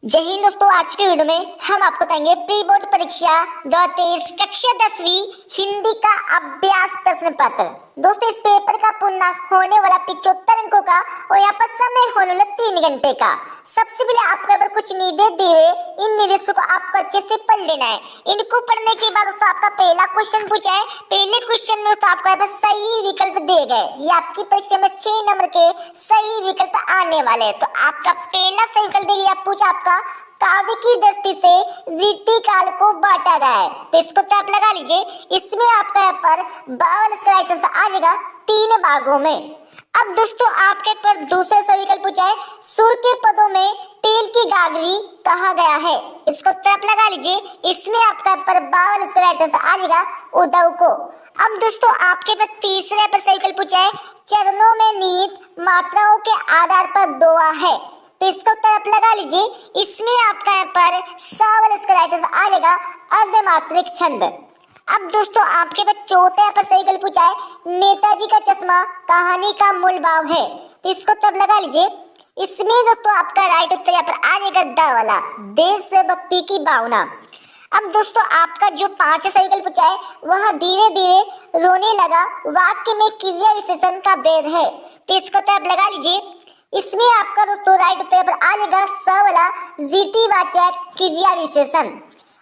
जय हिंद दोस्तों। आज के वीडियो में हम आपको बताएंगे प्री बोर्ड परीक्षा 2023 कक्षा 10वीं हिंदी का अभ्यास प्रश्न पत्र। दोस्तों, इस पेपर का पूर्णांक होने वाला 75 अंकों का और यहाँ पर समय होने वाला 3 घंटे का। सबसे पहले आपको यहाँ पर कुछ निर्देश दिए हुए, इन निर्देशों को आपको अच्छे से पढ़ लेना है। इनको पढ़ने के बाद दोस्तों आपका पहला क्वेश्चन पूछा है। पहले क्वेश्चन में दोस्तों आपको यहाँ पर सही विकल्प दिए गए। ये आपकी परीक्षा में 6 नंबर के सही विकल्प आने वाले हैं। तो आपका पहला सही विकल्प देखिए, आप पूछा आपका काव्य की दृष्टि से रीति काल को बांटा गया है। तो इसको तो आप लगा लीजिए। इसमें आपका यहाँ पर 52 इसका राइट आंसर आ जाएगा 3 भागों में। अब दोस्तों आपके पर दूसरा सही विकल्प पूछा है, सुर के पदों में तेल की गागरी कहा गया है। इसको तो आप लगा लीजिए। इसमें आपका पर 52 इसका राइट आंसर आ जाएगा उद्धव को। अब दोस्तों आपके पर तीसरे पर सही विकल्प पूछा है, चरणों में निहित मात्राओं के आधार पर दोहा है। तो इसका उत्तर आप लगा लीजिए। इसमें आपका यहाँ पर सावल इसका राइट आंसर आ जाएगा अर्धमात्रिक छंद। अब दोस्तों आपके पास चौथे पर सही विकल्प पूछा है, नेताजी का चश्मा कहानी का मूल भाव है। तो इसको तब लगा लीजिए। इसमें दोस्तों आपका राइट उत्तर यहाँ पर आ जाएगा द वाला, देशभक्ति की भावना। अब दोस्तों आपका जो 5 सही विकल्प पूछा है, वह धीरे धीरे रोने लगा वाक्य में क्रिया विशेषण का भेद है। तो इसको तब लगा लीजिए। इसमें आपका दोस्तों राइट उत्तर पर आ जाएगा स वाला, जीतिवाचक क्रिया विशेषण।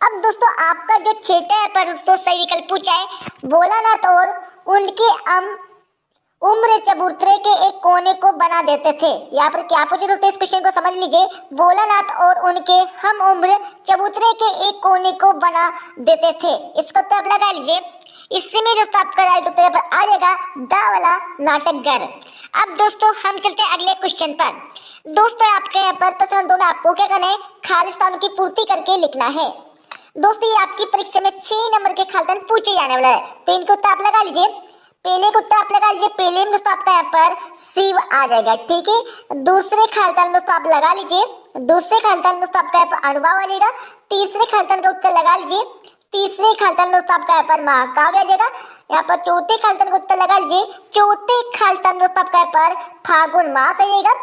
अब दोस्तों आपका जो 6 पर दोस्तों सही विकल्प पूछा है, भोलानाथ और उनके उम्र चबूतरे के एक कोने को बना देते थे। यहाँ पर क्या पूछे दोस्तों, इस क्वेश्चन को समझ लीजिए। भोलानाथ और उनके हम उम्र चबूतरे के एक कोने को बना देते थे। इसको तो आप लगा लीजिए। इसमें दोस्तों आपका राइट उत्तर पर आ जाएगा द वाला, नाटक घर। अब दोस्तों हम चलते हैं अगले क्वेश्चन पर। दोस्तों आपके यहाँ पर प्रश्न 2 में आपको क्या करना है, खालिस्तान की पूर्ति करके लिखना है। दोस्तों ये आपकी परीक्षा में 6 नंबर के खालिस्तान पूछे जाने वाला है। तो इनको उत्तर आप लगा लीजिए। पहले को उत्तर आप लगा लीजिए। पहले में दोस्तों आपका यहाँ पर शिव आ जाएगा, ठीक है। दूसरे खालिस्तान दोस्तों आप लगा लीजिए। दूसरे खालिस्तान दोस्तों आपका यहाँ पर अनुभव आ जाएगा। तीसरे खालिस्तान का उत्तर लगा लीजिए। तीसरे खालिस्तान दोस्तों आपका यहाँ पर महाकाव्य आ जाएगा। यहाँ पर चौथे खालिस्तान का उत्तर लगा लीजिए। चौथे खालिस्तान दोस्तों आपका यहाँ पर फागुन मास आएगा।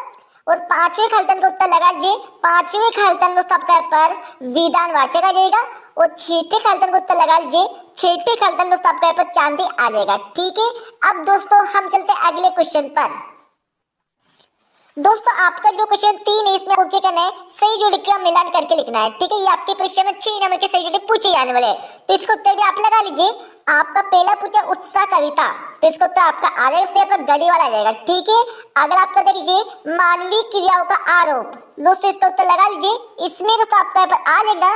और 5वें खालिस्तान का उत्तर लगा लीजिए। 5वें खालिस्तान दोस्तों आपका यहाँ पर विधान वाचक आ जाएगा। और 6ठे खालिस्तान का उत्तर लगा लीजिए। 6ठे खालिस्तान दोस्तों आपका यहाँ पर चांदी आ जाएगा, ठीक है। अब दोस्तों हम चलते हैं अगले क्वेश्चन पर। दोस्तों आपका जो क्वेश्चन 3 है, इसमें आपको क्या करना है, सही जोड़ी का मिलान करके लिखना है, ठीक है। ये आपकी परीक्षा में 6 नंबर के सही जोड़ी पूछे जाने वाले हैं। तो इसको उत्तर भी आप लगा लीजिए। आपका पहला पूछा उत्साह कविता, तो इसको उत्तर आपका आ जाएगा, उसके पर गढ़ी वाला आ जाएगा, ठीक है। अगर आपका देख लीजिए मानवीय क्रियाओं का आरोप, दोस्तों इसका उत्तर लगा लीजिए। इसमें दोस्तों आपका यहाँ पर आ जाएगा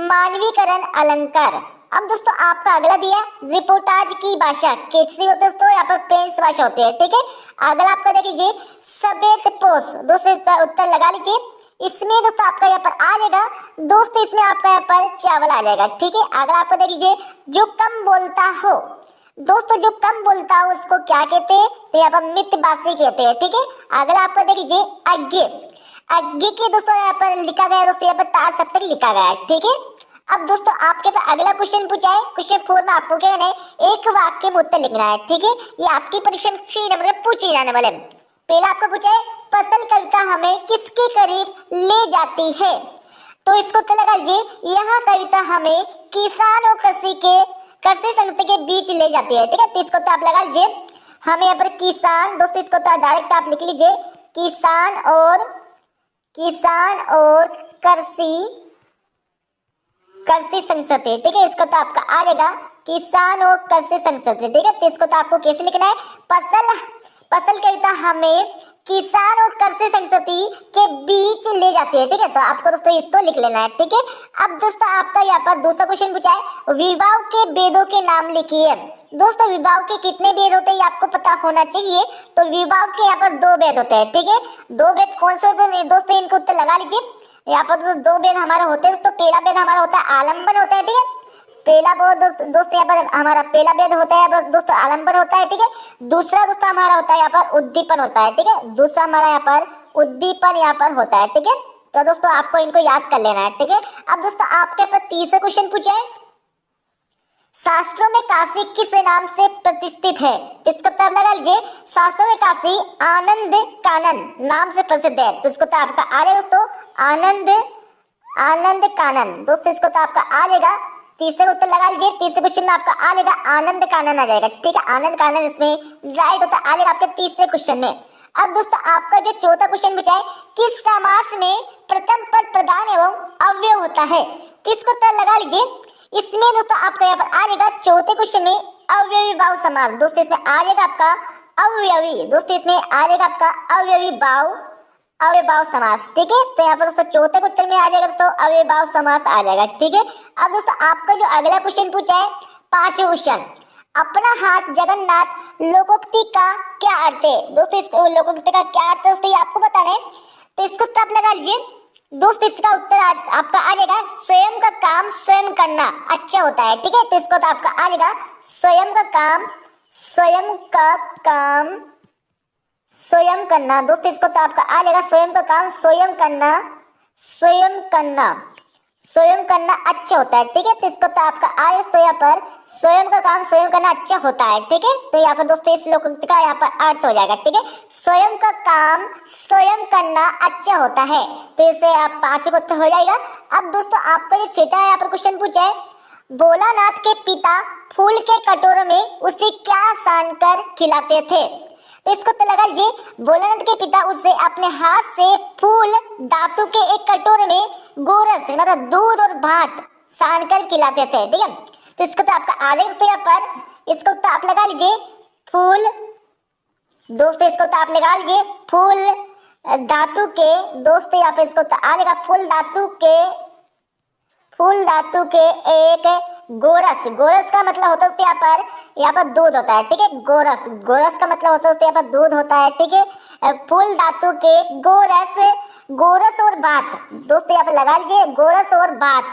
मानवीकरण अलंकार। अब दोस्तों आपका अगला दिया रिपोर्टाज की भाषा कैसी होती है, दोस्तों यहाँ पर पेंस भाषा होती है, ठीक है। अगला आपका देख लीजिए सफेद पोष, दोस्तों उत्तर लगा लीजिए। इसमें दोस्तों आपका यहाँ पर आ जाएगा, दोस्तों इसमें आपका यहाँ पर चावल आ जाएगा, ठीक है। अगला आपको देख लीजिए जो कम बोलता हो, दोस्तों जो कम बोलता हो उसको क्या कहते हैं, तो यहाँ पर मितभाषी कहते हैं, ठीक है। अगला आपको देख लीजिए अज्ञ, अज्ञ के दोस्तों यहाँ पर लिखा गया है, दोस्तों यहाँ पर तार सप्तक लिखा गया है, ठीक है। अब दोस्तों आपके पास अगला क्वेश्चन पूछा है, क्वेश्चन 4 में आपको क्या करना है, एक वाक्य में उत्तर लिखना है, ठीक है। ये आपकी परीक्षा में 6 नंबर में पूछे जाने वाले। पहला आपको पूछा है फसल कविता हमें किसके करीब ले जाती है, तो इसको उत्तर लगा लीजिए। यह कविता हमें किसान और कृषि संगति के बीच ले जाती है, ठीक है। तो इसको तो आप लगा लीजिए। हमें यहाँ पर किसान, दोस्तों इसको तो डायरेक्ट आप लिख लीजिए, किसान और कृषि संस्कृति, ठीक है। इसको तो आपका आ जाएगा किसान और कृषि संस्कृति, ठीक है। तो इसको तो आपको कैसे लिखना है, फसल कविता हमें किसान और कृषि संस्कृति के बीच ले जाती है, ठीक है। तो आपको दोस्तों इसको लिख लेना है, ठीक है। अब दोस्तों आपका यहाँ पर दूसरा क्वेश्चन पूछा है विवाह के वेदों के नाम लिखिए। दोस्तों विवाह के कितने वेद होते हैं ये आपको पता होना चाहिए। तो विवाह के यहाँ पर 2 वेद होते हैं, ठीक है। 2 वेद कौन से होते हैं दोस्तों, इनको उत्तर लगा लीजिए। यहाँ पर तो 2 वेद हमारे होते हैं दोस्तों। पहला वेद हमारा होता है आलम्बन होता है, ठीक है। पहला दोस्तों यहाँ पर हमारा पहला वेद होता है दोस्तों आलम्बन होता है, ठीक है। दूसरा दोस्तों हमारा होता है यहाँ पर उद्दीपन होता है, ठीक है। दूसरा हमारा यहाँ पर उद्दीपन यहाँ पर होता है, ठीक है। तो दोस्तों आपको इनको याद कर लेना है, ठीक है। अब दोस्तों आपके पास तीसरा क्वेश्चन पूछा है शास्त्रों में काशी किस नाम से प्रतिष्ठित है, इसका तो आप लगा लीजिए। शास्त्रों में काशी आनंद कानन नाम से प्रसिद्ध है। तो इसको तो आपका आ रहा है दोस्तों आनंद आनंद कानन। दोस्तों इसको तो आपका आ जाएगा, तीसरे उत्तर लगा लीजिए। तीसरे क्वेश्चन में आपका आ जाएगा आनंद कानन आ जाएगा, ठीक है। आनंद कानन इसमें राइट होता आ जाएगा आपके तीसरे क्वेश्चन में। अब दोस्तों आपका जो चौथा क्वेश्चन पूछा है, किस समास में प्रथम पद प्रधान एवं अव्यय होता है, तो इसको उत्तर लगा लीजिए। इसमें दोस्तों आपका यहाँ पर आ जाएगा चौथे क्वेश्चन में अवयवी भाव समास। दोस्तों इसमें आ जाएगा आपका अवयवी, दोस्तों इसमें आ जाएगा आपका अवयवी भाव, अव्यय भाव समास, ठीक है। तो यहाँ पर दोस्तों चौथे उत्तर में आ जाएगा दोस्तों अव्यय भाव समास आ जाएगा, ठीक है। अब दोस्तों आपका जो अगला क्वेश्चन पूछा है, पांचवा क्वेश्चन, अपना हाथ जगन्नाथ लोकोक्ति का क्या अर्थ है। दोस्तों इस लोकोक्ति का क्या अर्थ है दोस्तों, ये आपको बताना है, तो इसको उत्तर आप लगा लीजिए। दोस्तों इसका उत्तर आपका आ जाएगा स्वयं का काम स्वयं करना अच्छा होता है, ठीक है। तो इसको तो आपका आ जाएगा स्वयं का काम स्वयं करना। दोस्तों इसको तो आपका आ जाएगा स्वयं का काम स्वयं करना अच्छा होता है, ठीक है। तो इसको तो आपका आए, तो यहाँ पर स्वयं का काम स्वयं करना अच्छा होता है, ठीक है। तो यहाँ पर दोस्तों इस लोकोक्ति का यहाँ पर अर्थ हो जाएगा, ठीक है। स्वयं का काम स्वयं करना अच्छा होता है, तो इसे आप पांचों का उत्तर हो जाएगा। अब दोस्तों आपका जो छठा है यहाँ पर क्वेश्चन पूछा है, भोलानाथ के पिता फूल के कटोरे में उसे क्या सान कर खिलाते थे, तो इसको तो लगा लीजिए। भोलानाथ के पिता उसे अपने हाथ से फूल धातु के एक कटोरे में गोरस मतलब दूध और भात सान कर खिलाते थे, ठीक है। तो इसको तो आपका आ जाएगा, तो यहाँ पर इसको तो आप लगा लीजिए फूल, दोस्तों इसको तो आप लगा लीजिए फूल धातु के, दोस्तों यहाँ पे इसको तो आ जाएगा फूल धातु के एक गोरस का मतलब होता है यहाँ पर दूध होता है, ठीक है। गोरस का मतलब होता है यहाँ पर दूध होता है, ठीक है। फूल धातु के गोरस और बात, दोस्तों यहाँ पर लगा लीजिए गोरस और बात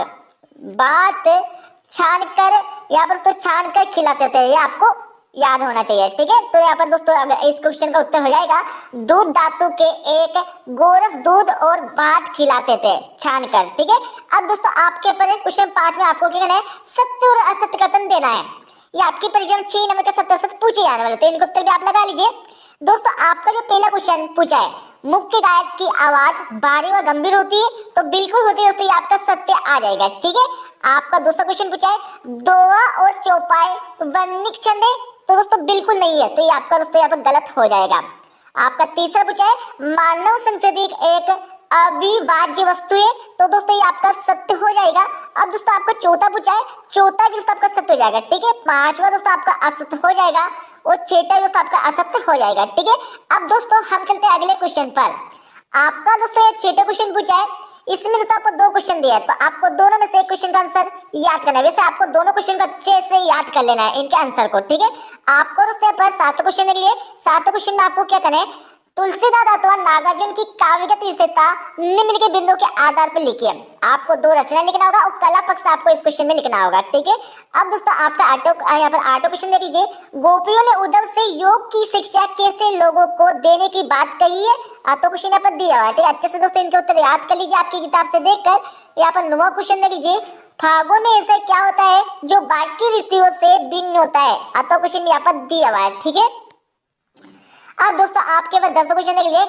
छान कर यहाँ पर तो छान कर खिलाते थे, ये आपको याद होना चाहिए, ठीक है। तो यहाँ पर दोस्तों इस क्वेश्चन का उत्तर हो जाएगा दूध धातु के एक गोरस दूध और भात खिलाते थे छान कर, ठीक है। अब दोस्तों आपके ऊपर क्वेश्चन 5 में आपको क्या करना है, सत्य और असत्य कथन देना है। ये आपकी परीक्षा में 6 नंबर का सत्य असत्य पूछे जाने वाले, तो इनका उत्तर भी आप लगा लीजिए। दोस्तों आपका जो पहला क्वेश्चन पूछा है, मुख्य गायक की आवाज भारी व गंभीर होती है, तो बिल्कुल होती है दोस्तों, ये आपका सत्य आ जाएगा, ठीक है। आपका दूसरा क्वेश्चन पूछा है, दोहा और चौपाई वर्णिक छंद है, तो दोस्तों बिल्कुल नहीं है, तो ये आपका दोस्तों यहाँ पर गलत हो जाएगा। आपका तीसरा पूछा है, मानव संस्कृति एक अविभाज्य वस्तु है, तो दोस्तों ये आपका सत्य हो जाएगा। अब दोस्तों आपका चौथा पूछा है, चौथा भी दोस्तों आपका सत्य हो जाएगा, ठीक है। पांचवा दोस्तों आपका असत्य हो जाएगा और छठा दोस्तों आपका असत्य हो जाएगा, ठीक है। अब दोस्तों हम चलते हैं अगले क्वेश्चन पर। आपका दोस्तों ये छठा क्वेश्चन पूछा है, इसमें दोस्तों आपको 2 क्वेश्चन दिया है, तो आपको दोनों में से एक क्वेश्चन का आंसर याद करना है। वैसे आपको दोनों क्वेश्चन को अच्छे से याद कर लेना है इनके आंसर को, ठीक है। आपको दोस्तों पर 7 क्वेश्चन के लिए 7 क्वेश्चन में आपको क्या करना है, तुलसीदास अथवा नागार्जुन की काव्यगत विशेषता निम्नलिखित के बिंदुओं के आधार पर लिखिए। आपको 2 रचना लिखना होगा और कला पक्ष आपको इस क्वेश्चन में लिखना होगा, ठीक है। अब दोस्तों आपका यहाँ पर 8 क्वेश्चन दे दीजिए, गोपियों ने उद्धव से योग की शिक्षा कैसे लोगों को देने की बात कही है, तो क्वेश्चन यहाँ पर दिया हुआ है, ठीक है। अच्छे से दोस्तों इनके उत्तर याद कर लीजिए आपकी किताब से देखकर। यहाँ पर 9वां क्वेश्चन दे दीजिए, फागुन में ऐसा क्या होता है जो बाकी ऋतुओं से भिन्न होता है, तो क्वेश्चन यहाँ पर दिया हुआ है, ठीक है। अब दोस्तों आपके पास 10 क्वेश्चन के लिए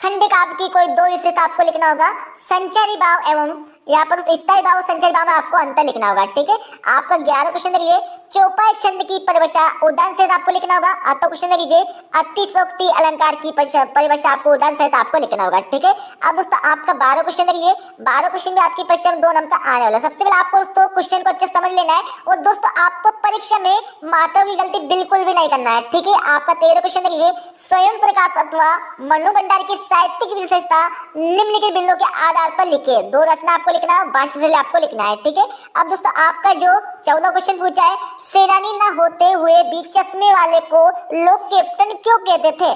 खंड काव्य की कोई 2 विशेषता आपको लिखना होगा, संचारी भाव एवं यहाँ पर स्थायी भाव संचारी भाव में आपको अंतर लिखना होगा, ठीक है। आपका 11 क्वेश्चन देखिए, चौपाई छंद की परिभाषा उदाहरण सहित आपको लिखना होगा। तो क्वेश्चन देखिए, अतिशोक्ति अलंकार की परिभाषा आपको उदाहरण सहित आपको लिखना होगा, ठीक है। अब दोस्तों आपका 12 क्वेश्चन देखिए, 12 क्वेश्चन में आपकी परीक्षा में 2 नंबर का आने वाला है। सबसे पहले आपको दोस्तों क्वेश्चन को अच्छे समझ लेना है और दोस्तों आपको परीक्षा में मात्रा की गलती बिल्कुल भी नहीं करना है, ठीक है। आपका 13 क्वेश्चन देखिए, स्वयं प्रकाश अथवा मनु भंडार की साहित्यिक विशेषता निम्नलिखित बिंदुओं के आधार पर लिखिए। 2 रचना आपको लिखना है, भाष्य से आपको लिखना है, ठीक है। अब दोस्तों आपका जो 14 क्वेश्चन पूछा है, सेनानी न होते हुए भी चश्मे वाले को लोग कैप्टन क्यों कहते थे,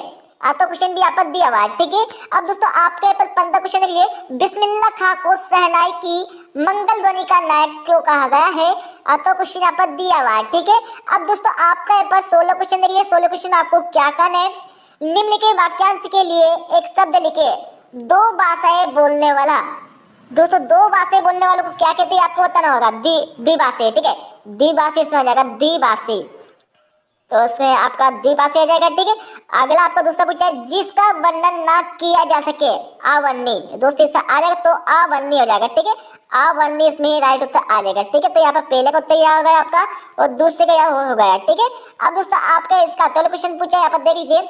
तो क्वेश्चन भी यहाँ पर दिया हुआ है, ठीक है। अब दोस्तों आपके पर 15 क्वेश्चन के लिए, बिस्मिल्लाह खां को शहनाई की मंगल ध्वनि का नायक क्यों कहा गया है, तो क्वेश्चन यहाँ पर दिया हुआ है, ठीक है। अब दोस्तों आपका पर 16 क्वेश्चन देखिए, 16 क्वेश्चन में आपको क्या करना है, निम्नलिखित वाक्यांश के लिए एक शब्द लिखे, 2 भाषाएं बोलने वाला। दोस्तों 2 भाषाएं बोलने वालों को क्या कहते हैं आपको बताना होगा, द्विभाषी, ठीक है। द्विभाषी इसमें आ जाएगा, द्विभाषी, तो उसमें आपका द्विभाषी आ जाएगा। ठीक है, अगला आपका दूसरा पूछा है जिसका वर्णन ना किया जा सके, अवर्णीय। दोस्तों इसका आ जाएगा तो अवर्णीय हो जाएगा। ठीक है, अवर्णीय इसमें राइट उत्तर आ जाएगा। ठीक है, तो यहाँ पर पहले का उत्तर यह हो गया आपका और दूसरे का यह हो गया। ठीक है, अब दोस्तों आपका इसका अगला क्वेश्चन पूछा है, यहाँ पर देख लीजिए,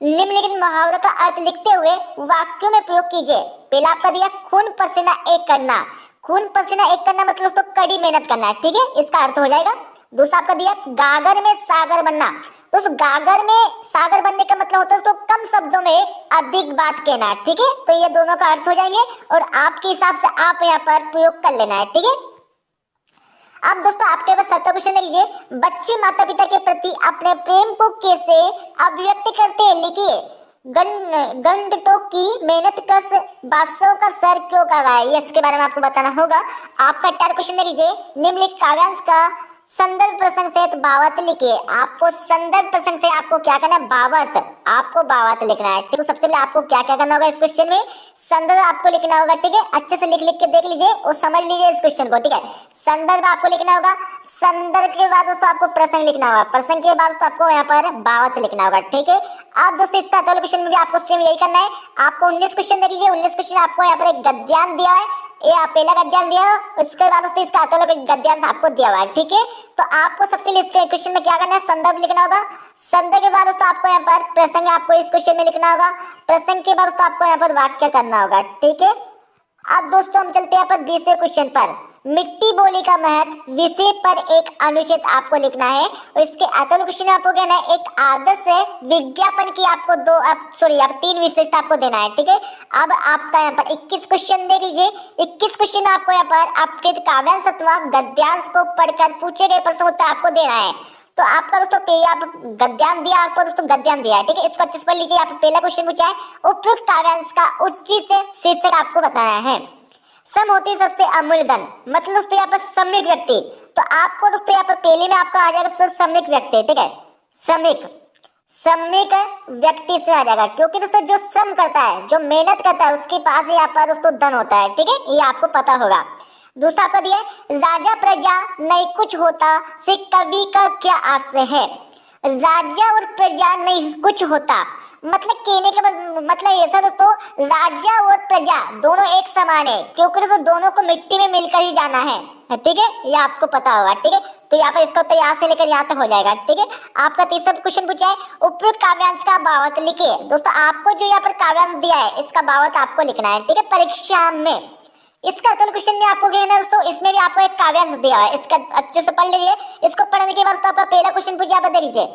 निम्नलिखित मुहावरों का अर्थ लिखते हुए वाक्यों में प्रयोग कीजिए। पहला आपका दिया खून पसीना एक करना। खून पसीना एक करना मतलब दोस्तों कड़ी मेहनत करना है। ठीक है, इसका अर्थ हो जाएगा। दूसरा आपका दिया गागर में सागर बनना। दोस्तों गागर में सागर बनने का मतलब होता है तो कम शब्दों में अधिक बात कहना है। ठीक है, तो ये दोनों का अर्थ हो जाएंगे और आपके हिसाब से आप यहाँ पर प्रयोग कर लेना है। ठीक है, अब दोस्तों आपके पास 7वां क्वेश्चन लीजिए, बच्चे माता पिता के प्रति अपने प्रेम को कैसे अभिव्यक्त करते हैं, लिखिए। गंडटों की मेहनत कस बादशाहों का सर क्यों कहा है, ये इसके बारे में आपको बताना होगा। आपका 8वां क्वेश्चन लीजिए, निम्नलिखित काव्यांश का संदर्भ प्रसंग सहित भावार्थ लिखिए। आपको संदर्भ प्रसंग से आपको क्या करना है, भावार्थ, आपको भावार्थ लिखना है। ठीक है, सबसे पहले आपको क्या क्या करना होगा इस क्वेश्चन में, संदर्भ आपको लिखना होगा। ठीक है, अच्छे से लिख के देख लीजिए और समझ लीजिए इस क्वेश्चन को। ठीक है, संदर्भ आपको लिखना होगा, संदर्भ के बाद दोस्तों आपको प्रसंग लिखना होगा, प्रसंग के बाद दोस्तों आपको यहाँ पर भावार्थ लिखना होगा। ठीक है, अब दोस्तों इसका अगला क्वेश्चन में भी आपको सेम यही करना है। आपको 19 क्वेश्चन देख लीजिए, 19 क्वेश्चन में आपको यहाँ पर एक गद्यांश दिया है, ये पहला गद्यांश दिया है, उसके बाद दोस्तों इसका अगला गद्यांश आपको दिया हुआ है। ठीक है, तो आपको सबसे पहले इस क्वेश्चन में क्या करना है, संदर्भ लिखना होगा। संदर्भ के बाद दोस्तों आपको यहाँ पर प्रसंग आपको इस क्वेश्चन में लिखना होगा, प्रसंग के बाद दोस्तों आपको यहाँ पर वाक्य करना होगा। ठीक है, अब दोस्तों हम चलते हैं यहाँ पर 20वें क्वेश्चन पर, मिट्टी बोली का महत्व विषय पर एक अनुच्छेद आपको लिखना है और इसके अगले क्वेश्चन में आपको कहना है एक आदर्श विज्ञापन की आपको आप 3 विशेषता आपको देना है। ठीक है, अब आपका यहाँ पर 21 क्वेश्चन देख लीजिए। 21 क्वेश्चन में आपको यहाँ पर आपके काव्यांश अथवा गद्यांश को पढ़कर पूछे गए प्रश्न उत्तर आपको देना है। तो आपका दोस्तों आप गद्यांश दिया, आपको दोस्तों गद्यांश दिया है। ठीक है, इसको अच्छे से पढ़ लीजिए। आप पहला क्वेश्चन पूछा है उपयुक्त काव्यांश का उचित शीर्षक आपको बताना है। सम होती सबसे अमूल्य धन, मतलब दोस्तों यहाँ पर सम्यक व्यक्ति, तो आपको दोस्तों यहाँ पर पहले में आपका आ जाएगा सम्यक व्यक्ति। ठीक है, सम्यक व्यक्ति से आ जाएगा, क्योंकि दोस्तों जो श्रम करता है, जो मेहनत करता है, उसके पास यहाँ पर दोस्तों धन होता है। ठीक है, ये आपको पता होगा। दूसरा आपका दिया राजा प्रजा नहीं कुछ होता से कवि का क्या आशय है। राजा और प्रजा नहीं कुछ होता, मतलब कहने का मतलब ऐसा दोस्तों, राजा और प्रजा दोनों एक समान है, क्योंकि दोस्तों दोनों को मिट्टी में मिलकर ही जाना है। ठीक है, ये आपको पता होगा। ठीक है, तो यहाँ पर इसका उत्तर यहाँ से लेकर यहाँ तक हो जाएगा। ठीक है, आपका तीसरा क्वेश्चन पूछा है उपयुक्त काव्यांश का भावार्थ लिखिए। दोस्तों आपको जो यहाँ पर काव्यांश दिया है इसका भावार्थ आपको लिखना है। ठीक है, परीक्षा में इसका अगला क्वेश्चन में आपको कहना है दोस्तों, इसमें भी आपको एक काव्यांश दिया है, इसका अच्छे से पढ़ लीजिए। इसको पढ़ने के बाद तो आपका पहला क्वेश्चन पूछा, आप दे लीजिए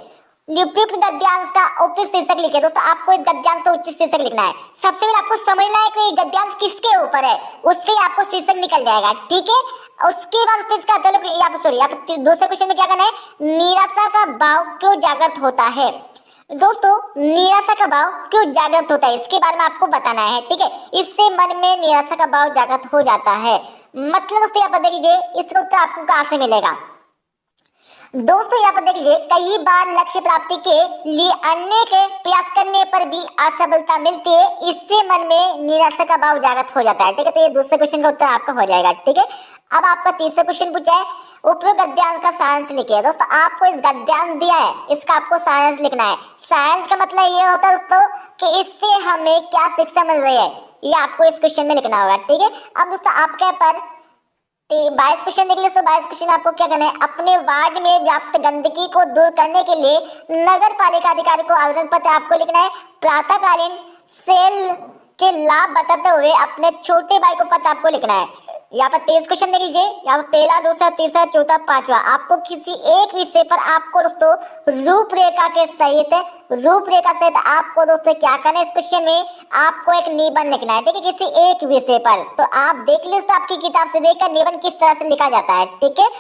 उपयुक्त गद्यांश का उपयुक्त शीर्षक लिखिए। दोस्तों आपको इस गद्यांश का उचित शीर्षक लिखना है। सबसे पहले आपको समझना है कि गद्यांश किसके ऊपर है, उसके ही आपको शीर्षक निकल जाएगा। ठीक है, उसके बाद इसका दूसरे क्वेश्चन में क्या करना है, निराशा का भाव क्यों जागृत होता है। दोस्तों निराशा का भाव क्यों जागृत होता है, इसके बारे में आपको बताना है। ठीक है, इससे मन में निराशा का भाव जागृत हो जाता है, मतलब दोस्तों यहाँ पर देख लीजिए इसका उत्तर आपको कहाँ से मिलेगा। दोस्तों यहाँ पर देख लीजिए कई बार लक्ष्य प्राप्ति के लिए अनेक प्रयास करने पर भी असफलता मिलती है, इससे मन में निराशा का भाव जागृत हो जाता है। ठीक है, तो ये दूसरे क्वेश्चन का उत्तर आपका हो जाएगा। ठीक है, अब आपका तीसरा क्वेश्चन पूछा है उपयुक्त गद्यांश का सारांश लिखिए। दोस्तों आपको इस गद्यांश दिया है, इसका आपको सारांश लिखना है। सारांश का मतलब ये होता है दोस्तों कि इससे हमें क्या शिक्षा मिल रही है, ये आपको इस क्वेश्चन में लिखना होगा। ठीक है, अब दोस्तों आपके पर 22 क्वेश्चन देख लीजिए। तो 22 क्वेश्चन आपको क्या करना है, अपने वार्ड में व्याप्त गंदगी को दूर करने के लिए नगर पालिका अधिकारी को आवेदन पत्र आपको लिखना है। प्रातःकालीन सेल के लाभ बताते हुए अपने छोटे भाई को पत्र आपको लिखना है। यहाँ पर 23 क्वेश्चन देख लीजिए। यहाँ पर पहला, दूसरा, तीसरा, चौथा, पांचवा, आपको किसी एक विषय पर आपको दोस्तों रूपरेखा सहित आपको दोस्तों क्या करना है, इस क्वेश्चन में आपको एक निबंध लिखना है। ठीक है, किसी एक विषय पर। तो आप देख लीजिए आपकी किताब से देखकर निबंध किस तरह से लिखा जाता है। ठीक है।